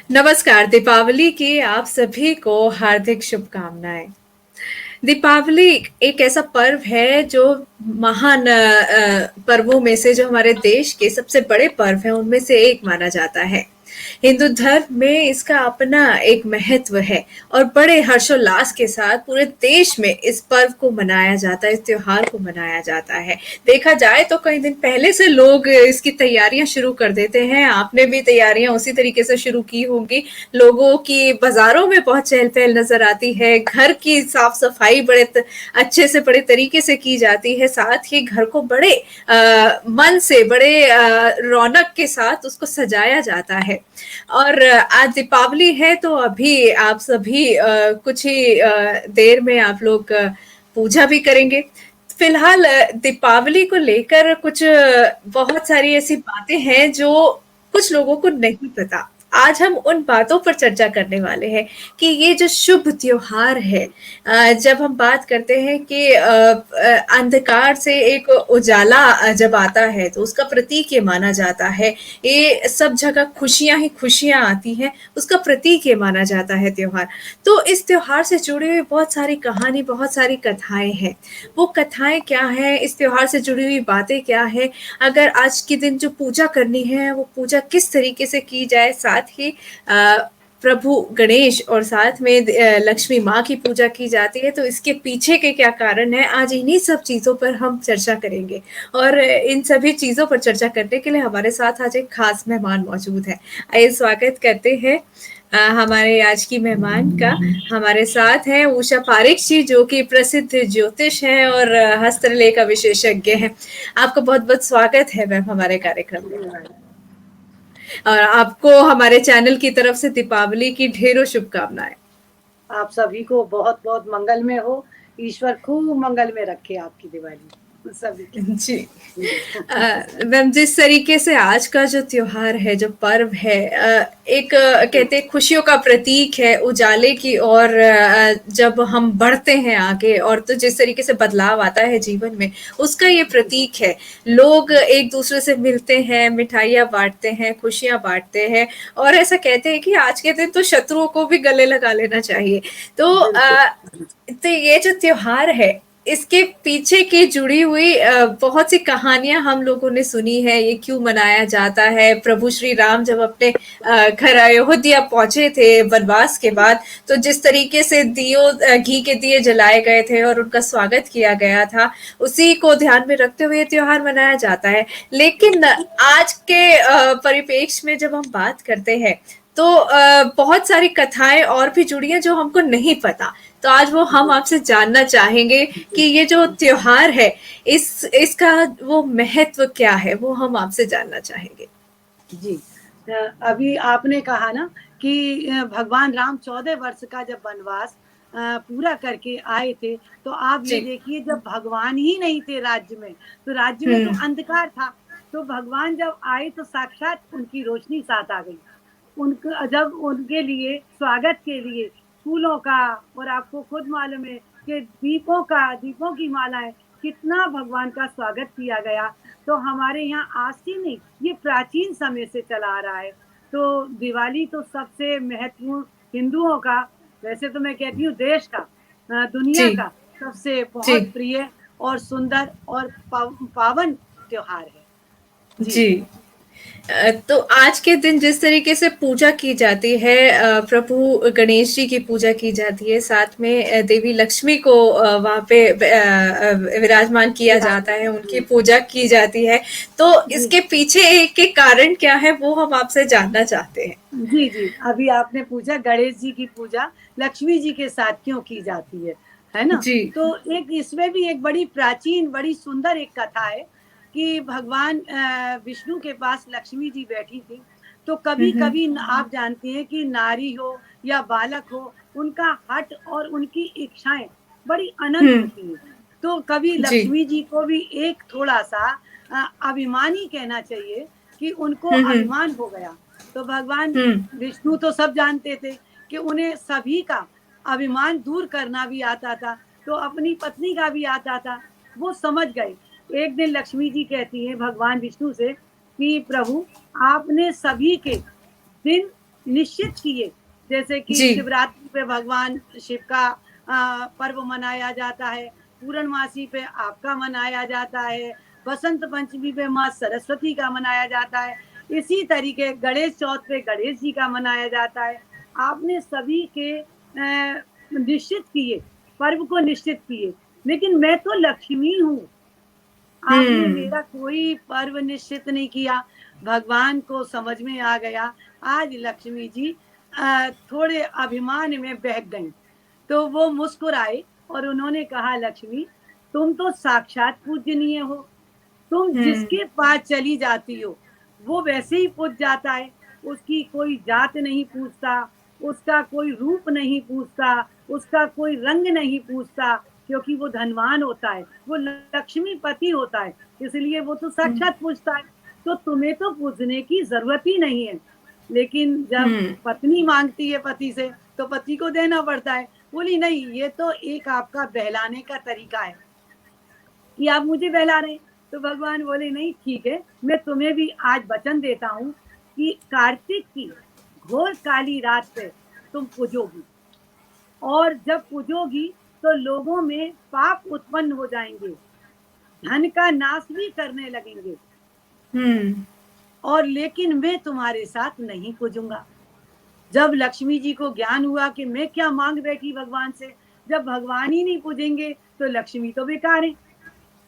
नमस्कार, दीपावली की आप सभी को हार्दिक शुभकामनाएँ। दीपावली एक ऐसा पर्व है जो महान पर्वों में से जो हमारे देश के सबसे बड़े पर्व हैं उनमें से एक माना जाता है। हिंदू धर्म में इसका अपना एक महत्व है और बड़े हर्षोल्लास के साथ पूरे देश में इस पर्व को मनाया जाता है, इस त्योहार को मनाया जाता है। देखा जाए तो कई दिन पहले से लोग इसकी तैयारियां शुरू कर देते हैं। आपने भी तैयारियां उसी तरीके से शुरू की होंगी। लोगों की बाजारों में बहुत चहल पहल नजर आती है। घर की साफ सफाई अच्छे से बड़े तरीके से की जाती है। साथ ही घर को बड़े मन से बड़े रौनक के साथ उसको सजाया जाता है। और आज दीपावली है तो अभी आप सभी कुछ ही देर में आप लोग पूजा भी करेंगे। फिलहाल दीपावली को लेकर कुछ बहुत सारी ऐसी बातें हैं जो कुछ लोगों को नहीं पता। आज हम उन बातों पर चर्चा करने वाले हैं कि ये जो शुभ त्योहार है, जब हम बात करते हैं कि अंधकार से एक उजाला जब आता है तो उसका प्रतीक ये माना जाता है। ये सब जगह खुशियां ही खुशियां आती हैं, उसका प्रतीक ये माना जाता है त्योहार। तो इस त्योहार से जुड़ी हुई बहुत सारी कहानी, बहुत सारी कथाएं हैं। वो कथाएं क्या है, इस त्योहार से जुड़ी हुई बातें क्या है, अगर आज के दिन जो पूजा करनी है वो पूजा किस तरीके से की जाए, साथ ही प्रभु गणेश और साथ में लक्ष्मी माँ की पूजा की जाती है, तो इसके पीछे के क्या कारण है, आज इन्हीं सब चीजों पर हम चर्चा करेंगे। और इन सभी चीजों पर चर्चा करने के लिए हमारे साथ आज एक खास मेहमान मौजूद है। आइए स्वागत करते हैं हमारे आज की मेहमान का। हमारे साथ हैं उषा पारिक जी, जो कि प्रसिद्ध ज्योतिष हैं और हस्तलेखा विशेषज्ञ हैं। आपका बहुत बहुत स्वागत है मैम हमारे कार्यक्रम में। और आपको हमारे चैनल की तरफ से दीपावली की ढेरों शुभकामनाएं। आप सभी को बहुत बहुत मंगलमय हो। ईश्वर खूब मंगल में रखे आपकी दिवाली सभी की। जी मैम, जिस तरीके से आज का जो त्योहार है, जो पर्व है, एक कहते हैं खुशियों का प्रतीक है, उजाले की। और जब हम बढ़ते हैं आगे और तो जिस तरीके से बदलाव आता है जीवन में, उसका ये प्रतीक है। लोग एक दूसरे से मिलते हैं, मिठाइयाँ बांटते हैं, खुशियाँ बांटते हैं, और ऐसा कहते हैं कि आज के दिन तो शत्रुओं को भी गले लगा लेना चाहिए। तो ये जो त्योहार है, इसके पीछे की जुड़ी हुई बहुत सी कहानियां हम लोगों ने सुनी है। ये क्यों मनाया जाता है? प्रभु श्री राम जब अपने घर अयोध्या पहुंचे थे वनवास के बाद, तो जिस तरीके से घी के दिए जलाए गए थे और उनका स्वागत किया गया था, उसी को ध्यान में रखते हुए त्योहार मनाया जाता है। लेकिन आज के परिप्रेक्ष्य में जब हम बात करते हैं तो बहुत सारी कथाएं और भी जुड़ी हैं जो हमको नहीं पता। तो आज वो हम आपसे जानना चाहेंगे कि ये जो त्योहार है, इसका वो महत्व क्या है, वो हम आपसे जानना चाहेंगे। जी, अभी आपने कहा ना कि भगवान राम 14 वर्ष का जब वनवास पूरा करके आए थे, तो आप ये जी। देखिए जब भगवान ही नहीं थे राज्य में, तो राज्य में तो हम्म। अंधकार था। तो भगवान जब आए तो साक्षात उनकी रोशनी साथ आ गई। उनका जब उनके लिए स्वागत के लिए फूलों का, और आपको खुद मालूम है कि दीपों की मालाएं, कितना भगवान का स्वागत किया गया। तो हमारे यहाँ आज से नहीं, ये प्राचीन समय से चला आ रहा है। तो दिवाली तो सबसे महत्वपूर्ण हिंदुओं का, वैसे तो मैं कहती हूँ देश का, दुनिया जी। का सबसे जी। बहुत प्रिय और सुंदर और पावन त्योहार है। जी। जी। तो आज के दिन जिस तरीके से पूजा की जाती है, प्रभु गणेश जी की पूजा की जाती है, साथ में देवी लक्ष्मी को वहाँ पे विराजमान किया जाता है, उनकी जी, पूजा की जाती है। तो जी, इसके पीछे के कारण क्या है, वो हम आपसे जानना चाहते हैं। जी, जी। अभी आपने पूछा गणेश जी की पूजा लक्ष्मी जी के साथ क्यों की जाती है ना? जी। तो एक इसमें भी एक बड़ी प्राचीन, बड़ी सुंदर एक कथा है कि भगवान विष्णु के पास लक्ष्मी जी बैठी थी। तो हम्म। कभी-कभी आप जानती हैं कि नारी हो या बालक हो, उनका हठ और उनकी इच्छाएँ बड़ी अनंत हम्म। होती हैं। तो कभी जी। लक्ष्मी जी को भी एक थोड़ा-सा अभिमान ही कहना चाहिए कि उनको हम्म। अभिमान हो गया। तो भगवान हम्म। विष्णु तो सब जानते थे कि उन्हें सभी का अभिमान दूर करना भी आता था, तो अपनी पत्नी का भी आता था। वो समझ गए। एक दिन लक्ष्मी जी कहती हैं भगवान विष्णु से कि प्रभु, आपने सभी के दिन निश्चित किए। जैसे कि जी। शिवरात्रि पे भगवान शिव का पर्व मनाया जाता है, पूर्णमासी पे आपका मनाया जाता है, बसंत पंचमी पे माँ सरस्वती का मनाया जाता है, इसी तरीके गणेश चौथ पे गणेश जी का मनाया जाता है। आपने सभी के निश्चित किए, पर्व को निश्चित किए, लेकिन मैं तो लक्ष्मी हूँ। आपने हम्म। मेरा कोई पर्व निश्चित नहीं किया। भगवान को समझ में आ गया, आज लक्ष्मी जी थोड़े अभिमान में बहक गईं। तो वो मुस्कुराए और उन्होंने कहा, लक्ष्मी तुम तो साक्षात पूजनीय हो, तुम हम्म। जिसके पास चली जाती हो वो वैसे ही पूज जाता है। उसकी कोई जात नहीं पूछता, उसका कोई रूप नहीं पूछता, उसका कोई रंग नहीं पूछता, क्योंकि वो धनवान होता है, वो लक्ष्मीपति होता है, इसलिए वो तो हम्म। साक्षात पूजता है। तो तुम्हें तो पूजने की जरूरत ही नहीं है। लेकिन जब हम्म। पत्नी मांगती है पति से तो पति को देना पड़ता है। बोली नहीं, ये तो एक आपका बहलाने का तरीका है कि आप मुझे बहला रहे हैं। तो भगवान बोले, नहीं ठीक है, मैं तुम्हें भी आज वचन देता हूँ कि कार्तिक की घोर काली रात पे तुम पूजोगी, और जब पूजोगी तो लोगों में पाप उत्पन्न हो जाएंगे, धन का नाश भी करने लगेंगे, हम्म। और लेकिन मैं तुम्हारे साथ नहीं पूजूंगा। जब लक्ष्मी जी को ज्ञान हुआ कि मैं क्या मांग बैठी भगवान से, जब भगवान ही नहीं पूजेंगे तो लक्ष्मी तो बेकार है।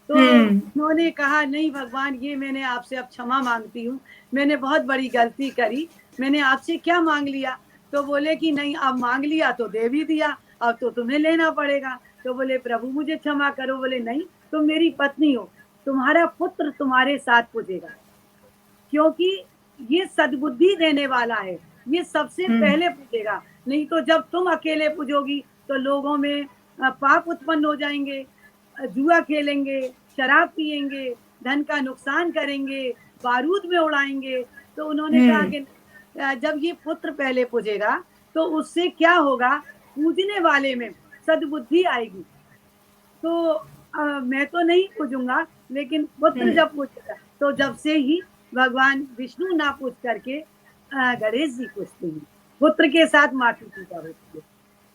तो हम्म। उन्होंने कहा, नहीं भगवान, ये मैंने आपसे अब क्षमा मांगती हूँ, मैंने बहुत बड़ी गलती करी, मैंने आपसे क्या मांग लिया। तो बोले कि नहीं, अब मांग लिया तो दे भी दिया, अब तो तुम्हें लेना पड़ेगा। तो बोले, प्रभु मुझे क्षमा करो। बोले, नहीं, तुम मेरी पत्नी हो, तुम्हारा पुत्र तुम्हारे साथ पूजेगा, क्योंकि ये सद्बुद्धि देने वाला है, ये सबसे हम्म। पहले पूजेगा। नहीं तो जब तुम अकेले पूजोगी तो लोगों में पाप उत्पन्न हो जाएंगे, जुआ खेलेंगे, शराब पिएंगे, धन का नुकसान करेंगे, बारूद में उड़ाएंगे। तो उन्होंने कहा हम्म। कि जब ये पुत्र पहले पूजेगा तो उससे क्या होगा, पूजने वाले में सद्बुद्धि आएगी। तो मैं तो नहीं पूजूंगा, लेकिन पुत्र हम्म। जब पूजेगा तो जब से ही भगवान विष्णु ना पूज करके गणेश जी पूजते हैं, पुत्र के साथ माँ की पूजा होती है।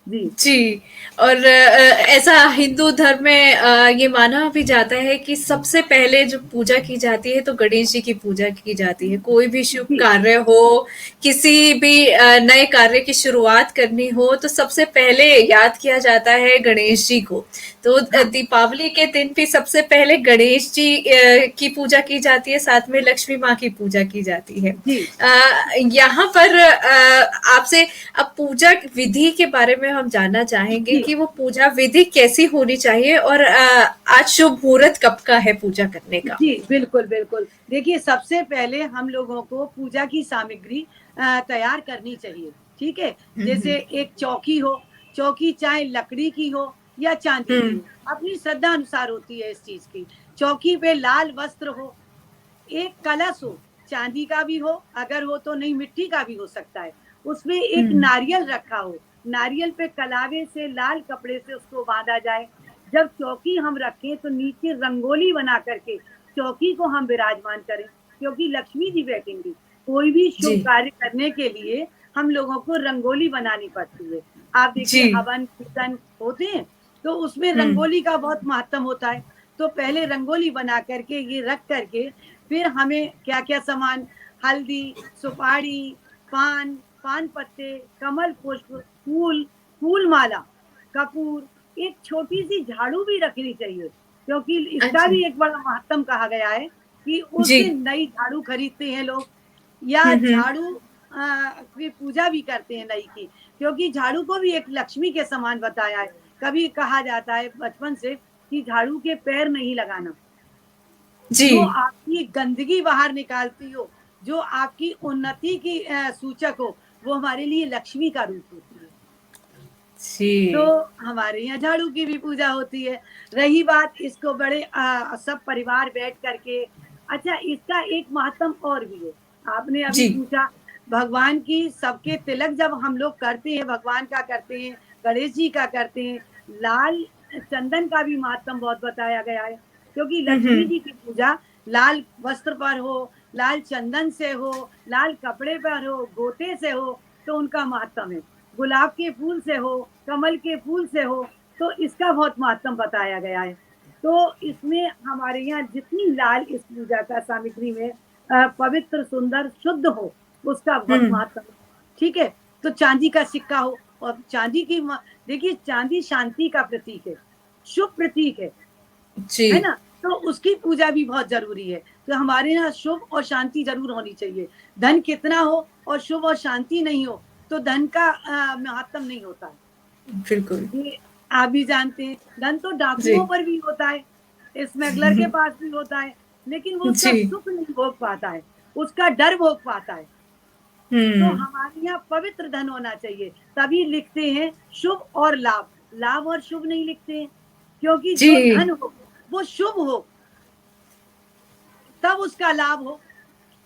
जी जी। और ऐसा हिंदू धर्म में ये माना भी जाता है कि सबसे पहले जो पूजा की जाती है तो गणेश जी की पूजा की जाती है। कोई भी शुभ जी कार्य हो, किसी भी नए कार्य की शुरुआत करनी हो तो सबसे पहले याद किया जाता है गणेश जी को। तो हाँ दीपावली के दिन भी सबसे पहले गणेश जी की पूजा की जाती है, साथ में लक्ष्मी माँ की पूजा की जाती है। जी यहाँ पर आपसे अब पूजा विधि के बारे में हम जानना चाहेंगे जी कि वो पूजा विधि कैसी होनी चाहिए और आज शुभ मुहूर्त कब का है पूजा करने का? जी, बिल्कुल बिल्कुल। देखिए, सबसे पहले हम लोगों को पूजा की सामग्री तैयार करनी चाहिए, ठीक है। जैसे एक चौकी हो, चौकी चाहे लकड़ी की हो या चांदी की हुँ। हो, अपनी श्रद्धा अनुसार होती है इस चीज की। चौकी पे लाल वस्त्र हो, एक कलश हो, चांदी का भी हो, अगर हो तो नहीं मिट्टी का भी हो सकता है, उसमें एक हुँ। नारियल रखा हो, नारियल पे कलावे से लाल कपड़े से उसको बांधा जाए। जब चौकी हम रखें तो नीचे रंगोली बना करके चौकी को हम विराजमान करें, क्योंकि लक्ष्मी जी बैठेंगी। कोई भी शुभ जी। कार्य करने के लिए हम लोगों को रंगोली बनानी पड़ती है। आप देखिए, जी। हवन कीर्तन होते हैं तो उसमें हुँ। रंगोली का बहुत महत्व होता है। तो पहले रंगोली बना करके ये रख करके फिर हमें क्या क्या सामान, हल्दी, सुपारी, पान, पान पत्ते, कमल पुष्प, फूल, फूल माला, कपूर, एक छोटी सी झाड़ू भी रखनी चाहिए, क्योंकि इसका अच्छा। भी एक बड़ा महत्व कहा गया है कि उस जी। दिन नई झाड़ू खरीदते हैं लोग, या हुँ, हुँ। झाड़ू की पूजा भी करते हैं नई की, क्योंकि झाड़ू को भी एक लक्ष्मी के समान बताया है। कभी कहा जाता है बचपन से कि झाड़ू के पैर नहीं लगाना, जी। जो आपकी गंदगी बाहर निकालती हो, जो आपकी उन्नति की सूचक हो, वो हमारे लिए लक्ष्मी का रूप होती है। तो जी। हमारे यहाँ झाड़ू की भी पूजा होती है। रही बात इसको बड़े सब परिवार बैठ करके, अच्छा इसका एक महत्व और भी है। आपने अभी जी। पूछा, भगवान की सबके तिलक जब हम लोग करते हैं, भगवान का करते हैं, गणेश जी का करते हैं, लाल चंदन का भी महत्व बहुत बताया गया है, क्योंकि हुँ, लक्ष्मी हुँ। जी की पूजा लाल वस्त्र पर हो, लाल चंदन से हो, लाल कपड़े पर हो, गोटे से हो, तो उनका महत्व है। गुलाब के फूल से हो, कमल के फूल से हो, तो इसका बहुत महत्व बताया गया है। तो इसमें हमारे यहाँ जितनी लाल इस पूजा का सामग्री में पवित्र, सुंदर, शुद्ध हो, उसका बहुत हम्म। महत्व है। ठीक है, तो चांदी का सिक्का हो, और चांदी की देखिए, चांदी शांति का प्रतीक है, शुभ प्रतीक है जी ना? तो उसकी पूजा भी बहुत जरूरी है। तो हमारे यहाँ शुभ और शांति जरूर होनी चाहिए। धन कितना हो और शुभ और शांति नहीं हो, तो धन का महत्व नहीं होता है। बिल्कुल। ये आप भी जानते हैं, धन तो जी डाकुओं पर भी होता है, स्मगलर के पास भी होता है, लेकिन वो उसका जी। सुख नहीं भोग पाता है, उसका डर भोग पाता है। तो हम्म। हमारे यहाँ पवित्र धन होना चाहिए, तभी लिखते हैं शुभ और लाभ। लाभ और शुभ नहीं लिखते हैं, क्योंकि जो जी धन हो वो शुभ हो, तब उसका लाभ हो।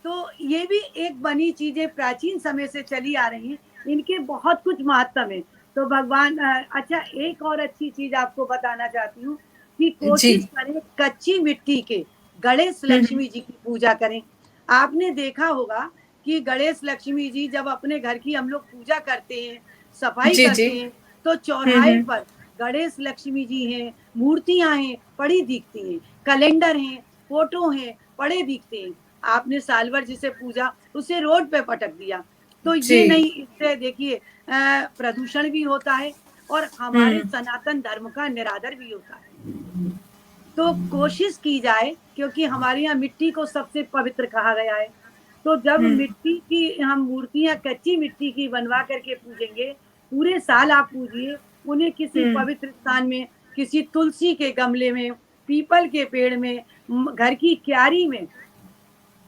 तो ये भी एक बनी चीजें प्राचीन समय से चली आ रही हैं, इनके बहुत कुछ महत्व है। तो भगवान अच्छा, एक और अच्छी चीज आपको बताना चाहती हूँ कि जी। कोशिश करें कच्ची मिट्टी के गणेश हम्म। लक्ष्मी जी की पूजा करें। आपने देखा होगा कि गणेश लक्ष्मी जी जब अपने घर की हम लोग पूजा करते हैं, सफाई जी जी। करते हैं, तो चौराहे हम्म। पर गणेश लक्ष्मी जी हैं, मूर्तियां हैं, पड़ी दिखती हैं, कैलेंडर हैं, फोटो हैं, पड़े दिखते हैं। आपने साल भर जिसे पूजा, उसे रोड पे पटक दिया, तो जी। ये नहीं। इससे देखिए प्रदूषण भी होता है और हमारे हम्म। सनातन धर्म का निरादर भी होता है। तो कोशिश की जाए, क्योंकि हमारे यहाँ मिट्टी को सबसे पवित्र कहा गया है। तो जब हम्म। मिट्टी की हम मूर्तियां कच्ची मिट्टी की बनवा करके पूजेंगे, पूरे साल आप पूजिए, उन्हें किसी हम्म। पवित्र स्थान में, किसी तुलसी के गमले में, पीपल के पेड़ में, घर की क्यारी में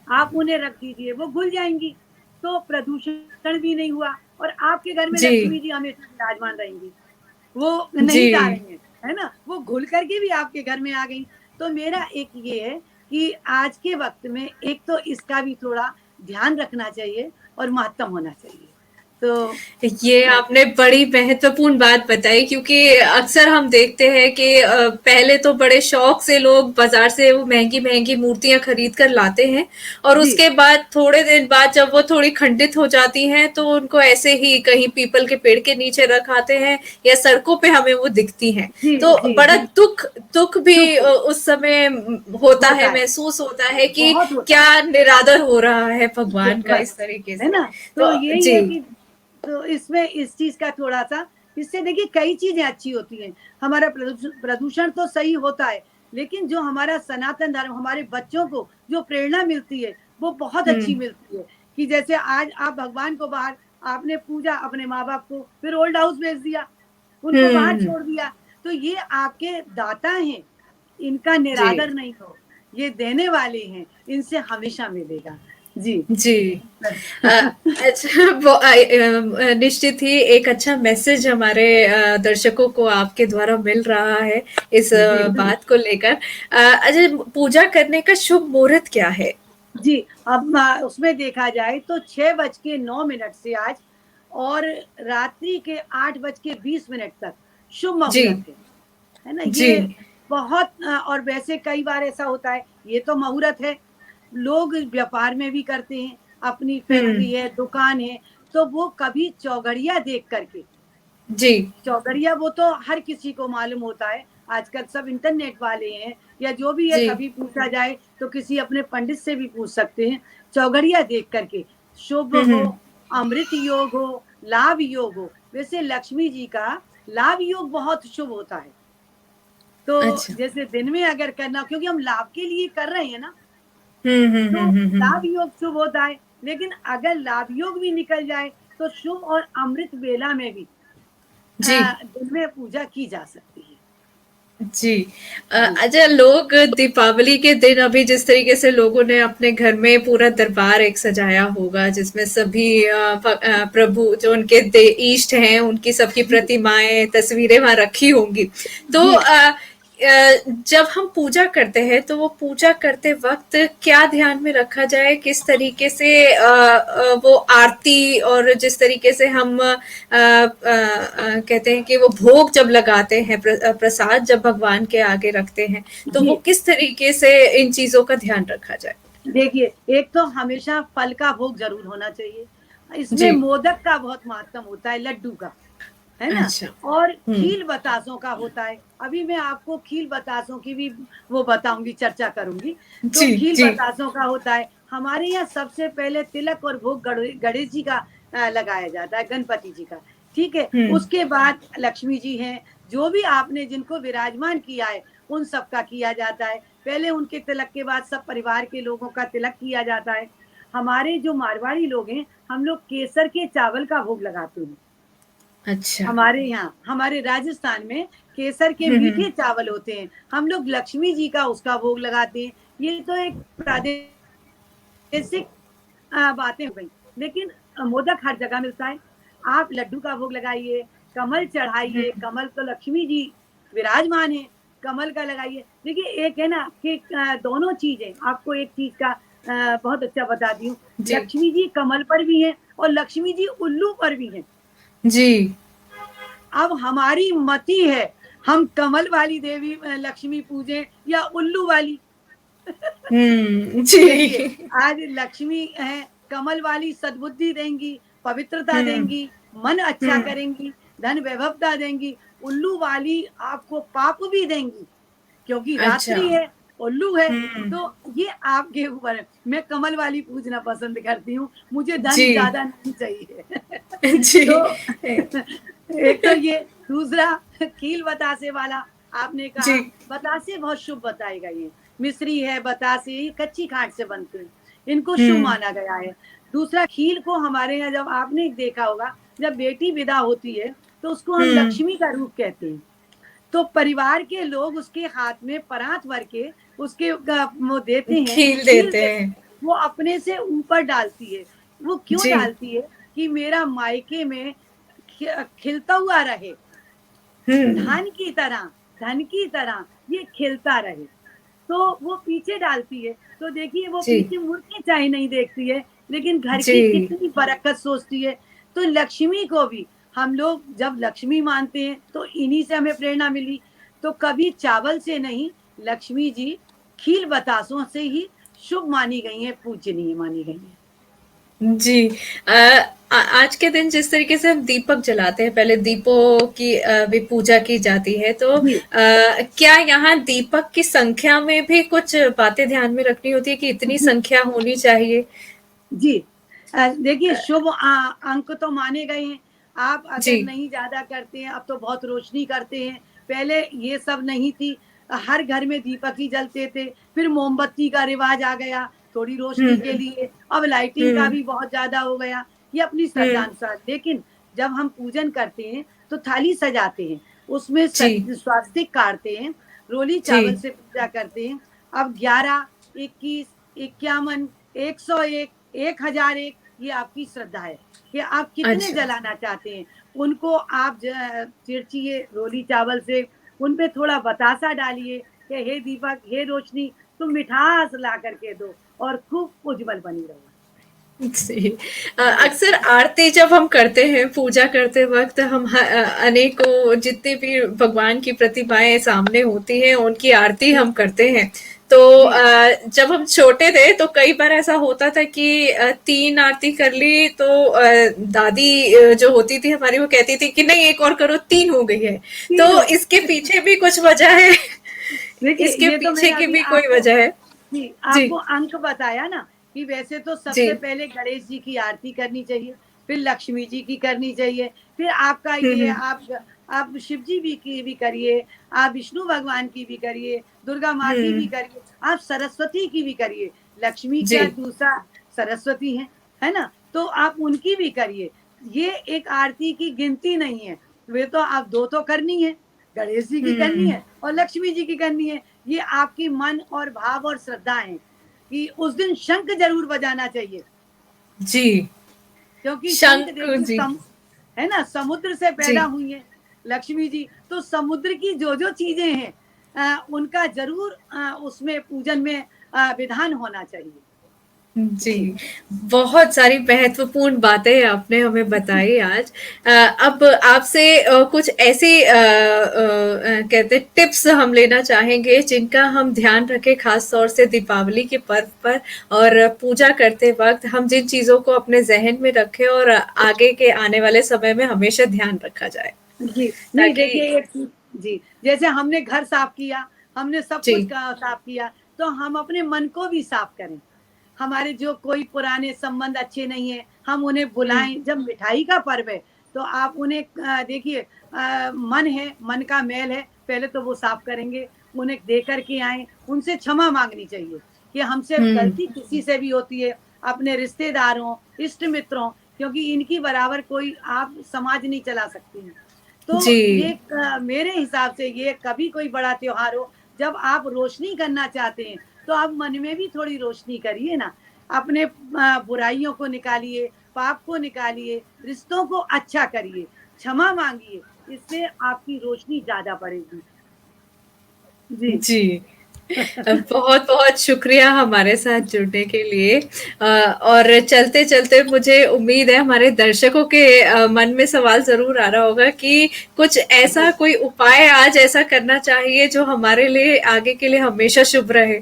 आप उन्हें रख दीजिए, वो घुल जाएंगी। तो प्रदूषण भी नहीं हुआ, और आपके घर में जी लक्ष्मी जी हमेशा विराजमान रहेंगी। वो जी। नहीं जा रही हैं, है ना? वो घुल करके भी आपके घर में आ गई। तो मेरा एक ये है कि आज के वक्त में एक तो इसका भी थोड़ा ध्यान रखना चाहिए और महत्व होना चाहिए। तो ये आपने बड़ी महत्वपूर्ण बात बताई, क्योंकि अक्सर हम देखते हैं कि पहले तो बड़े शौक से लोग बाजार से वो महंगी महंगी मूर्तियां खरीद कर लाते हैं, और जी उसके बाद थोड़े दिन बाद जब वो थोड़ी खंडित हो जाती हैं तो उनको ऐसे ही कहीं पीपल के पेड़ के नीचे रख आते हैं, या सड़कों पे हमें वो दिखती हैं। जी तो जी बड़ा जी। दुख दुख भी दुख उस समय होता होता है, है, महसूस होता है कि बहुत होता क्या है। निरादर हो रहा है भगवान का बस, इस तरीके है से। ना? तो तो यही जी है कि तो इसमें इस चीज का थोड़ा सा, इससे देखिए कई चीजें अच्छी होती हैं। हमारा प्रदूषण प्रदूषण तो सही होता है, लेकिन जो हमारा सनातन धर्म, हमारे बच्चों को जो प्रेरणा मिलती है, वो बहुत अच्छी हम्म। मिलती है। कि जैसे आज आप भगवान को बाहर, आपने पूजा अपने माँ बाप को, फिर ओल्ड हाउस भेज दिया, उनको बाहर हम्म। छोड़ दिया। तो ये आपके दाता हैं, इनका जी निरादर नहीं हो, ये देने वाले हैं, इनसे हमेशा मिलेगा। जी जी। अ, अच्छा, निश्चित ही एक अच्छा मैसेज हमारे दर्शकों को आपके द्वारा मिल रहा है इस जी बात को लेकर। अच्छा, पूजा करने का शुभ मुहूर्त क्या है? जी। अब उसमें देखा जाए तो 6:09 से आज, और रात्रि के 8:20 तक शुभ जी मुहूर्त है ना? जी। ये बहुत और वैसे कई बार ऐसा होता है, ये तो मुहूर्त है, लोग व्यापार में भी करते हैं, अपनी हम्म। फैक्ट्री है, दुकान है, तो वो कभी चौघड़िया देख करके, जी। चौघड़िया वो तो हर किसी को मालूम होता है, आजकल सब इंटरनेट वाले हैं, या जो भी है, जी। कभी पूछा जाए तो किसी अपने पंडित से भी पूछ सकते हैं। चौघड़िया देख करके शुभ हो, हम्म। अमृत योग हो, लाभ योग हो। वैसे लक्ष्मी जी का लाभ योग बहुत शुभ होता है। तो अच्छा। जैसे दिन में अगर करना, क्योंकि हम लाभ के लिए कर रहे हैं ना, तो लाभ हम्म। योग शुभ होता है। लेकिन अगर लाभ योग भी निकल जाए, तो शुभ और अमृत वेला में भी जी दिन में पूजा की जा सकती है। जी। जी अच्छा, लोग दीपावली के दिन अभी जिस तरीके से लोगों ने अपने घर में पूरा दरबार एक सजाया होगा, जिसमें सभी प्रभु जो उनके इष्ट हैं उनकी सबकी जी प्रतिमाएं, तस्वीरें वहां रखी होंगी। तो जी जब हम पूजा करते हैं तो वो पूजा करते वक्त क्या ध्यान में रखा जाए, किस तरीके से वो आरती, और जिस तरीके से हम कहते हैं कि वो भोग जब लगाते हैं, प्रसाद जब भगवान के आगे रखते हैं, तो जी। वो किस तरीके से इन चीजों का ध्यान रखा जाए? देखिए, एक तो हमेशा फल का भोग जरूर होना चाहिए। इसमें जी। मोदक का बहुत महत्व होता है, लड्डू का, है ना। अच्छा। और हुँ। खील बतासों का होता है। अभी मैं आपको खील बतासों की भी वो बताऊंगी, चर्चा करूंगी। तो जी, खील जी। बतासों का होता है, हमारे यहाँ सबसे पहले तिलक और भोग गणेश जी का लगाया जाता है, गणपति जी का, ठीक है। हुँ। उसके बाद लक्ष्मी जी हैं, जो भी आपने जिनको विराजमान किया है उन सबका किया जाता है। पहले उनके तिलक के बाद सब परिवार के लोगों का तिलक किया जाता है। हमारे जो मारवाड़ी लोग हैं, हम लोग केसर के चावल का भोग लगाते हैं। अच्छा। हमारे यहाँ, हमारे राजस्थान में केसर के हुँ, मीठे हुँ। चावल होते हैं, हम लोग लक्ष्मी जी का उसका भोग लगाते हैं। ये तो एक प्रादेशिक बातें हो गई, लेकिन मोदक हर जगह मिलता है। आप लड्डू का भोग लगाइए, कमल हुँ। चढ़ाइए, कमल तो लक्ष्मी जी विराजमान है, कमल का लगाइए। देखिए एक है ना कि दोनों चीजें, आपको एक चीज का बहुत अच्छा बता दी हूँ, जी। लक्ष्मी जी कमल पर भी हैं और लक्ष्मी जी उल्लू पर भी हैं। जी। अब हमारी मति है, हम कमल वाली देवी लक्ष्मी पूजे या उल्लू वाली। हुँ, देखिए, जी। आज लक्ष्मी है, कमल वाली सद्बुद्धि देंगी, पवित्रता हुँ, देंगी, मन अच्छा हुँ। करेंगी, धन वैभवता देंगी। उल्लू वाली आपको पाप भी देंगी, क्योंकि अच्छा। रात्रि है, उल्लू है। हुँ। तो ये आपके ऊपर है। मैं कमल वाली पूजना पसंद करती हूँ, मुझे धन जी। ज़्यादा नहीं चाहिए। जी। तो एक तो ये, दूसरा कील बतासे वाला आपने जी। कहा, बतासे बहुत शुभ बताए गए हैं। मिश्री है, बतासे, ये कच्ची खाट से बनते हैं, इनको शुभ हुँ। माना गया है। दूसरा, खील को हमारे यहाँ जब आपने देखा होगा, जब बेटी विदा होती है तो उसको हम हुँ। लक्ष्मी का रूप कहते हैं। तो परिवार के लोग उसके हाथ में परात भर के उसके वो देते हैं, खील खील देते देते हैं। हैं। वो अपने से ऊपर डालती है। वो क्यों जी। डालती है? कि मेरा मायके में खिलता हुआ रहे, हुँ। धन की तरह, धन की तरह ये खिलता रहे। तो वो पीछे डालती है। तो देखिए, वो जी। पीछे मुड़ के चाहे नहीं देखती है, लेकिन घर जी। की कितनी बरकत सोचती है। तो लक्ष्मी को भी हम लोग जब लक्ष्मी मानते हैं, तो इन्हीं से हमें प्रेरणा मिली। तो कभी चावल से नहीं, लक्ष्मी जी खील बतासों से ही शुभ मानी गई हैं, पूजनीय मानी गई हैं। जी। आज के दिन जिस तरीके से हम दीपक जलाते हैं, पहले दीपों की भी पूजा की जाती है, तो जी, क्या यहाँ दीपक की संख्या में भी कुछ बातें ध्यान में रखनी होती है कि इतनी जी, संख्या होनी चाहिए? जी। देखिए, शुभ अंक तो माने गए हैं। आप जी। अगर नहीं ज़्यादा करते हैं, अब तो बहुत रोशनी करते हैं। पहले ये सब नहीं थी। हर घर में दीपक ही जलते थे। फिर मोमबत्ती का रिवाज आ गया, थोड़ी हुँ, रोशनी के हुँ। लिए। अब लाइटिंग का हुँ, भी बहुत ज़्यादा हो गया। ये अपनी हुँ। श्रद्धानुसार। लेकिन जब हम पूजन करते हैं, तो थाली सजाते हैं, उसमें जी, स्वास्तिक काटते हैं, रोली चावल जी। से पूजा करते हैं। अब 11, 21, 51, 101, 1001, ये आपकी श्रद्धा है कि आप कितने अच्छा। जलाना चाहते हैं। उनको आप चिरचिए रोली चावल से, उन पे थोड़ा बतासा डालिए कि हे दीपक, हे रोशनी, तुम मिठास ला करके दो और खूब उज्जवल बनी रहो। जी। जी, अक्सर आरती जब हम करते हैं, पूजा करते वक़्त हम अनेकों जितनी भी भगवान की प्रतिमाएँ सामने होती हैं, उनकी आरती जी, हम करते हैं। तो जी, जब हम छोटे थे तो कई बार ऐसा होता था कि 3 आरती कर ली तो दादी जो होती थी हमारी वो कहती थी कि नहीं एक और करो 3 हो गई है। तो 3 हो। इसके पीछे भी कुछ वजह है? देखिए, इसके ये तो पीछे मैंने की अभी भी कोई आपको, वजह है? जी, जी, आपको अंक बताया ना कि वैसे तो जी। सबसे पहले गणेश जी की आरती करनी चाहिए, फिर लक्ष्मी जी की करनी चाहिए, फिर आपका हुँ, ये हुँ। आप शिव जी भी की भी करिए, आप विष्णु भगवान की भी करिए, दुर्गा माँ की हुँ, भी करिए, आप सरस्वती की भी करिए। लक्ष्मी जी। का दूसरा सरस्वती है ना? तो आप उनकी भी करिए। ये एक आरती की गिनती नहीं है, वे तो आप 2 तो करनी है, गणेश जी की करनी हुँ। है और लक्ष्मी जी की करनी है। ये आपकी मन और भाव और श्रद्धा है कि उस दिन शंख जरूर बजाना चाहिए, जी, क्योंकि शंख शंख देखिए जी, है ना, समुद्र से जी, पैदा हुई है लक्ष्मी जी। तो समुद्र की जो जो चीजें हैं, उनका जरूर उसमें पूजन में विधान होना चाहिए। जी, जी। बहुत सारी महत्वपूर्ण बातें आपने हमें बताई आज। अब आपसे कुछ ऐसी कहते हैं टिप्स हम लेना चाहेंगे जिनका हम ध्यान रखें खास तौर से दीपावली के पर्व पर और पूजा करते वक़्त हम जिन चीज़ों को अपने ज़हन में रखें और आगे के आने वाले समय में हमेशा ध्यान रखा जाए, जी, नहीं ताकि देखिए एक जी, जैसे हमने घर साफ किया, हमने सब कुछ जी। साफ किया, तो हम अपने मन को भी साफ करें। हमारे जो कोई पुराने संबंध अच्छे नहीं है, हम उन्हें हुँ, बुलाएँ। जब मिठाई का पर्व है, तो आप उन्हें देखिए मन है, मन का मैल है, पहले तो वो साफ करेंगे, उन्हें दे कर के आएँ, उनसे क्षमा माँगनी चाहिए कि हमसे हुँ, गलती किसी से भी होती है, अपने रिश्तेदारों, इष्ट मित्रों, क्योंकि इनकी बराबर कोई आप समाज नहीं चला सकती हैं। तो ये जी, मेरे हिसाब से ये कभी कोई बड़ा त्योहार हो, जब आप रोशनी करना चाहते हैं, तो आप मन में भी थोड़ी रोशनी करिए ना। अपने बुराइयों को निकालिए, पाप को निकालिए, रिश्तों को अच्छा करिए, क्षमा माँगिए, इससे आपकी रोशनी ज़्यादा बढ़ेगी। जी। जी। बहुत-बहुत शुक्रिया हमारे साथ जुड़ने के लिए और चलते-चलते मुझे उम्मीद है हमारे दर्शकों के मन में सवाल ज़रूर आ रहा होगा कि कुछ ऐसा कोई उपाय आज ऐसा करना चाहिए जो हमारे लिए आगे के लिए हमेशा शुभ रहे।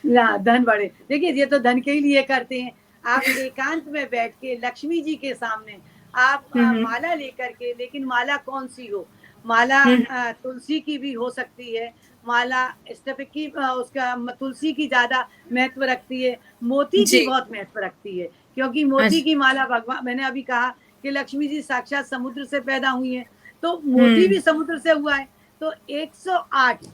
ना धन बढ़े। देखिए ये तो धन के ही लिए करते हैं। आप एकांत में बैठ के लक्ष्मी जी के सामने आप हुँ, हुँ। माला लेकर के, लेकिन माला कौन-सी हो? माला हुँ, तुलसी की भी हो सकती है, माला स्टेपिक की उसका तुलसी की ज़्यादा महत्व रखती है, मोती की जी। बहुत महत्व रखती है, क्योंकि मोती की माला मैंने अभी कहा कि लक्ष्मी जी साक्षात समुद्र से पैदा हुई हैं, तो मोती भी हुँ, समुद्र से हुआ है। तो 108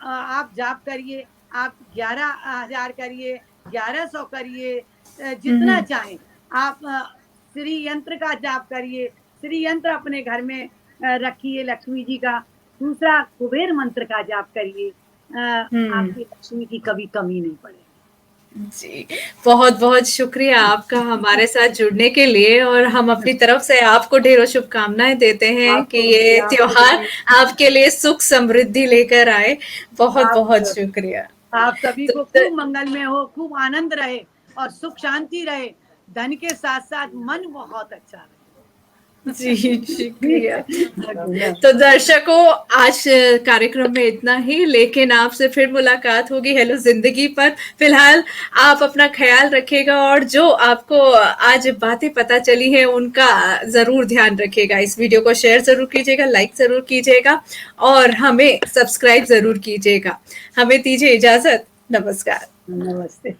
आप जाप करिए, आप 11,000 करिए, 1100 करिए, हुँ, जितना हुँ। चाहें। आप श्री यंत्र का जाप करिए, श्री यंत्र अपने घर में रखिए लक्ष्मी जी का। दूसरा कुबेर मंत्र का जाप करिए। हुँ। आपकी लक्ष्मी की कभी कमी नहीं पड़ेगी। जी, बहुत-बहुत शुक्रिया आपका हमारे साथ जुड़ने के लिए और हम अपनी तरफ से आपको ढेरों शुभकामनाएँ देते हैं कि ये आपको त्योहार भी आपके लिए सुख समृद्धि लेकर आए। बहुत-बहुत आप शुक्रिया। आप सभी तो को द खूब मंगलमय हो, खूब आनंद रहे और सुख शांति रहे। धन के साथ-साथ मन बहुत अच्छा रहे। जी, ठीक शुक्रिया। है। तो दर्शकों आज कार्यक्रम में इतना ही लेकिन आपसे फिर मुलाकात होगी हेलो ज़िंदगी पर। फिलहाल आप अपना ख़्याल रखिएगा और जो आपको आज बातें पता चली हैं उनका ज़रूर ध्यान रखिएगा। इस वीडियो को शेयर ज़रूर कीजिएगा, लाइक ज़रूर कीजिएगा और हमें सब्सक्राइब ज़रूर कीजिएगा। हमें दीजिए इजाज़त। नमस्कार। नमस्ते।